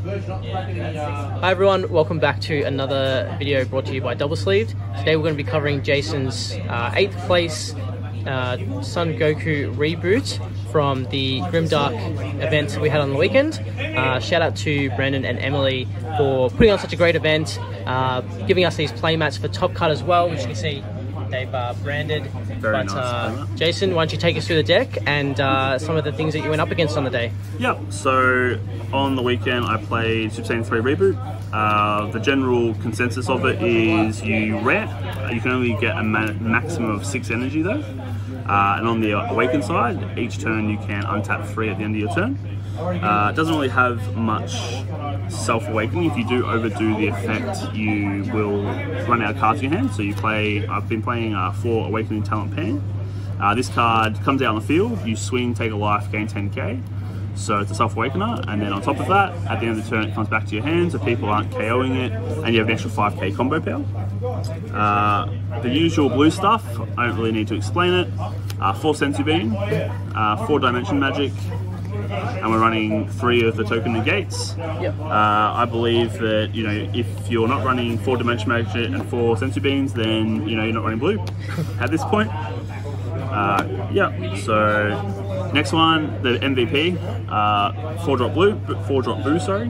Hi everyone, welcome back to another video brought to you by Double Sleeved. Today we're going to be covering Jason's 8th place Son Goku Reboot from the Grimdark event we had on the weekend. Shout out to Brandon and Emily for putting on such a great event, giving us these playmats for Top Cut as well, which you can see they've branded. Very nice. Jason, why don't you take us through the deck and some of the things that you went up against on the day? Yep, so on the weekend I played Super Saiyan 3 Reboot. The general consensus of it is you ramp. You can only get a maximum of 6 energy though. And on the Awaken side, each turn you can untap 3 at the end of your turn. It doesn't really have much self-awakening. If you do overdo the effect, you will run out of cards in your hand. So you play, I've been playing 4 Awakening Talent Pan. This card comes out on the field, you swing, take a life, gain 10k. So it's a self-awakener, and then on top of that, at the end of the turn it comes back to your hand, so people aren't KOing it, and you have an extra 5k combo power. The usual blue stuff, I don't really need to explain it. 4 Sensu Beam, 4 Dimension Magic, and we're running 3 of the token negates. Yep. I believe that, you know, if you're not running 4 Dimension Magic and 4 Sensu Beams, then, you know, you're not running blue at this point. Yeah, so next one, the MVP, 4-drop blue, 4-drop boo, sorry.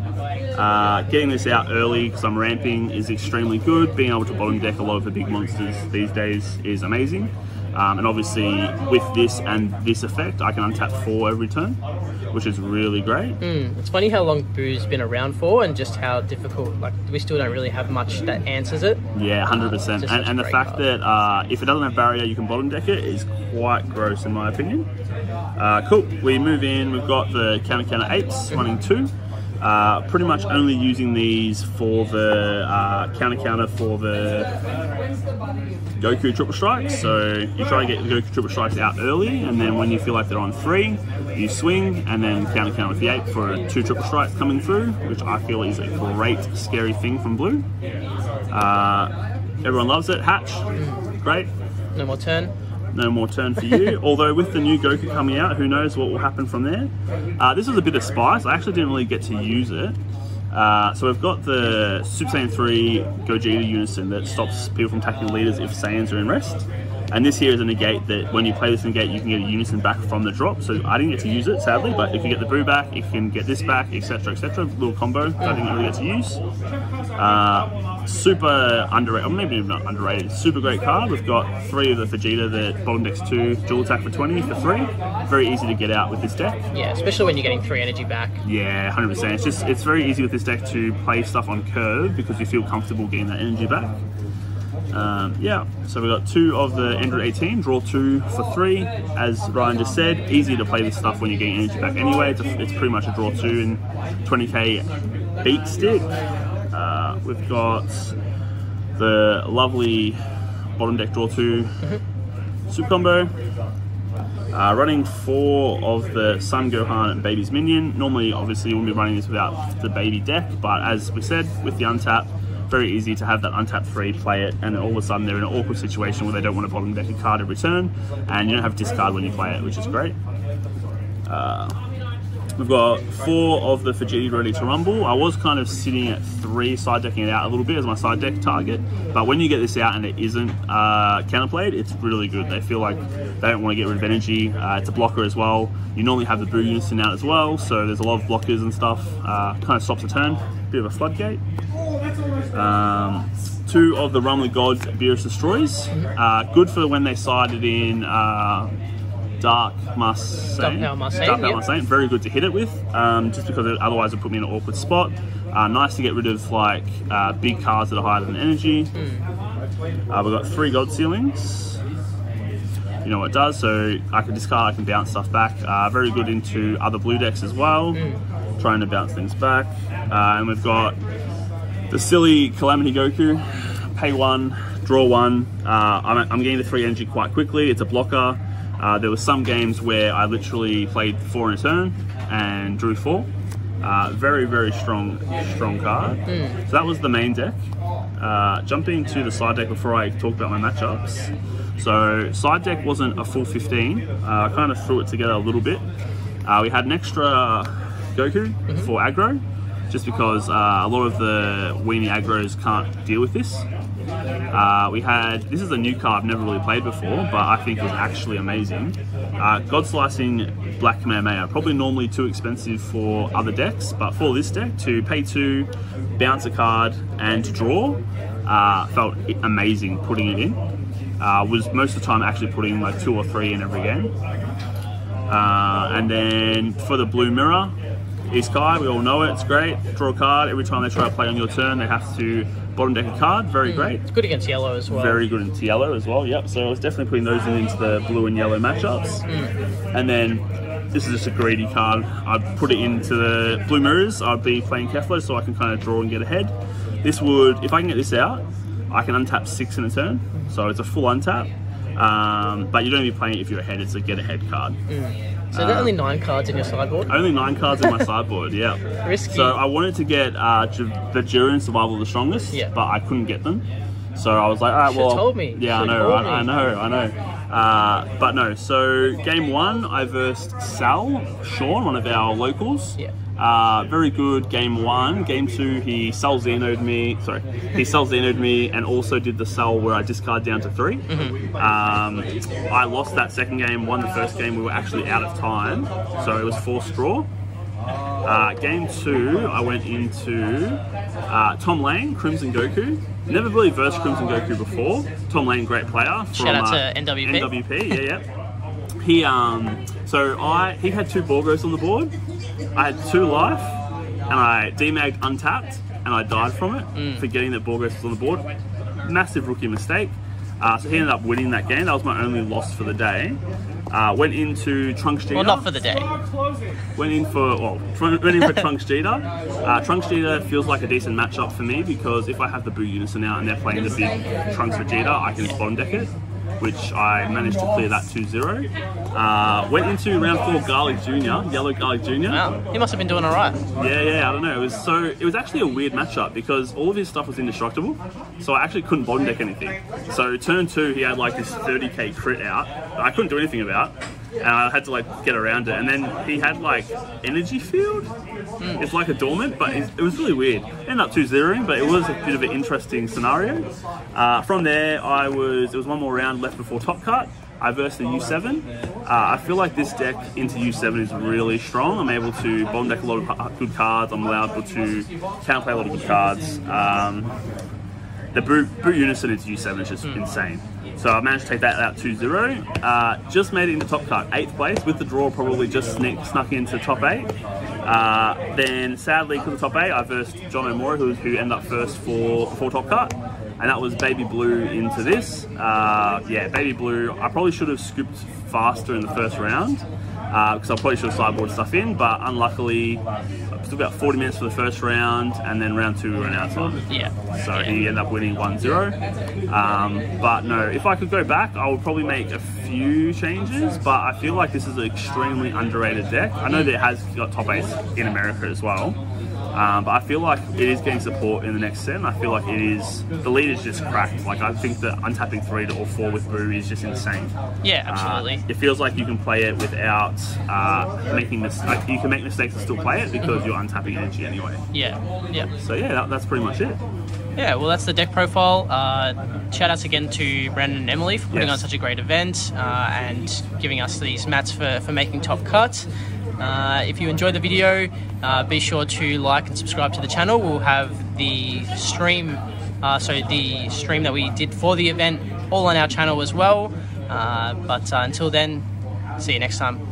Getting this out early because I'm ramping is extremely good. Being able to bottom deck a lot of the big monsters these days is amazing. And obviously with this and this effect, I can untap 4 every turn, which is really great. It's funny how long Boo's been around for and just how difficult, like, we still don't really have much that answers it. Yeah, 100%. And the fact that if it doesn't have barrier, you can bottom deck it is quite gross in my opinion. Cool, we move in, we've got the counter 8s running 2. Pretty much only using these for the counter for the Goku triple strikes. So you try to get the Goku triple strikes out early, and then when you feel like they're on 3, you swing and then counter with the 8 for 2 triple strikes coming through, which I feel is a great scary thing from blue. Everyone loves it. Hatch, great. No more turn. No more turn for you. Although with the new Goku coming out, who knows what will happen from there. This was a bit of spice. I actually didn't really get to use it. So we've got the Super Saiyan 3 Gogeta Unison that stops people from attacking leaders if Saiyans are in rest. And this here is a negate that when you play this negate, you can get a Unison back from the drop. So I didn't get to use it, sadly, but if you get the Boo back, you can get this back, etc, etc. Little combo that I didn't really get to use. Super underrated, or maybe even not underrated, super great card. We've got 3 of the Vegeta that bottom decks 2, dual attack for 20 for 3. Very easy to get out with this deck. Yeah, especially when you're getting 3 energy back. Yeah, 100%. It's very easy with this deck to play stuff on curve because you feel comfortable getting that energy back. Yeah, so we've got 2 of the Android 18, draw 2 for 3. As Ryan just said, easy to play this stuff when you're getting energy back anyway. It's pretty much a draw 2 and 20k beat stick. We've got the lovely bottom deck draw 2 super combo. Running 4 of the Son Gohan and Baby's Minion. Normally, obviously, you wouldn't be running this without the baby deck, but as we said, with the untap, very easy to have that untap 3, play it, and then all of a sudden they're in an awkward situation where they don't want to bottom deck a card every turn, and you don't have discard when you play it, which is great. We've got 4 of the Vegeta ready to rumble. I was kind of sitting at 3, side decking it out a little bit as my side deck target, but when you get this out and it isn't counterplayed, it's really good. They feel like they don't want to get rid of energy. It's a blocker as well. You normally have the Boo Unison out as well, so there's a lot of blockers and stuff. Kind of stops the turn. Bit of a floodgate. 2 of the Rumbling Gods Beerus Destroys. Good for when they sided in Dark Marseille. Very good to hit it with, just because otherwise it would put me in an awkward spot. Nice to get rid of like big cards that are higher than energy. We've got 3 God Ceilings. You know what it does, so I can discard, I can bounce stuff back. Very good into other blue decks as well, trying to bounce things back. And we've got the silly Calamity Goku, pay 1, draw 1. I'm getting the 3 energy quite quickly. It's a blocker. There were some games where I literally played 4 in a turn and drew 4. Very, very strong card. So that was the main deck. Jumping to the side deck before I talk about my matchups. So side deck wasn't a full 15. I kind of threw it together a little bit. We had an extra Goku for aggro. just because a lot of the weenie aggros can't deal with this. This is a new card I've never really played before, but I think was actually amazing. God Slicing Black Kamehameha, probably normally too expensive for other decks, but for this deck, to pay 2, bounce a card, and to draw, felt amazing putting it in. Was most of the time actually putting like 2 or 3 in every game. And then for the blue mirror, Sky, we all know it, it's great. Draw a card, every time they try to play on your turn, they have to bottom deck a card, very great. It's good against yellow as well. Very good against yellow as well, yep. So I was definitely putting those into the blue and yellow matchups. And then, this is just a greedy card. I'd put it into the blue mirrors, I'd be playing Keflo so I can kind of draw and get ahead. This would, if I can get this out, I can untap 6 in a turn, so it's a full untap. But you don't be playing it if you're ahead, it's a get ahead card. So there are only 9 cards in your sideboard? Only 9 cards in my sideboard, yeah. Risky. So I wanted to get the Jury and Survival of the Strongest, but I couldn't get them. So I was like, all right, well... told me. Yeah, I know. But no, so game 1, I versed Sean, one of our locals. Yeah. Very good game 1. Game 2, he Cell Xeno'd me, and also did the Cell where I discard down to 3. I lost that second game, won the first game. We were actually out of time, so it was forced draw. Game 2, I went into Tom Lane, Crimson Goku. Never really versed Crimson Goku before. Tom Lane, great player. Shout out to NWP. NWP, yeah. He had 2 Borgos on the board. I had 2 life, and I demagged untapped, and I died from it, forgetting that Borgos was on the board. Massive rookie mistake. So he ended up winning that game. That was my only loss for the day. Went into Trunks Jeter. Well, not for the day. Went in for Trunks Jeter. Trunks Jeter feels like a decent matchup for me because if I have the Boo Unison out and they're playing the big Trunks Vegeta, I can bottom deck it, which I managed to clear that 2-0. Went into round 4 Garlic Jr., Yellow Garlic Jr. Wow, he must have been doing alright. Yeah, I don't know. It was actually a weird matchup because all of his stuff was indestructible, so I actually couldn't bottom deck anything. So turn 2, he had like this 30k crit out that I couldn't do anything about, and I had to like get around it. And then he had like Energy Field. It's like a dormant, but it was really weird. Ended up 2-0ing, but it was a bit of an interesting scenario. From there, there was one more round left before top cut. I versed the U7. I feel like this deck into U7 is really strong. I'm able to bottom deck a lot of good cards. I'm allowed to counterplay a lot of good cards. The Boot Unison into U7 is just insane. So I managed to take that out 2-0. Just made it into top cut, 8th place. With the draw, probably just snuck into top 8. Then sadly, because of top 8, I versed John O'Mora, who ended up first for top cut. And that was Baby Blue into this. Yeah, Baby Blue, I probably should have scooped faster in the first round because I probably should have sideboarded stuff in, but unluckily, still about 40 minutes for the first round, and then round 2 we ran out of time. Yeah. So he ended up winning 1-0. But no, if I could go back, I would probably make a few changes, but I feel like this is an extremely underrated deck. I know that it has got top 8s in America as well. But I feel like it is getting support in the next set, and I feel like the lead is just cracked. Like, I think that untapping 3 or 4 with Boo is just insane. Yeah, absolutely. It feels like you can play it without making mistakes. Like, you can make mistakes and still play it because you're untapping energy anyway. Yeah. So yeah, that's pretty much it. Yeah, well, that's the deck profile. Shout outs again to Brandon and Emily for putting on such a great event and giving us these mats for making top cuts. If you enjoyed the video, be sure to like and subscribe to the channel. We'll have the stream, the stream that we did for the event all on our channel as well. But until then, see you next time.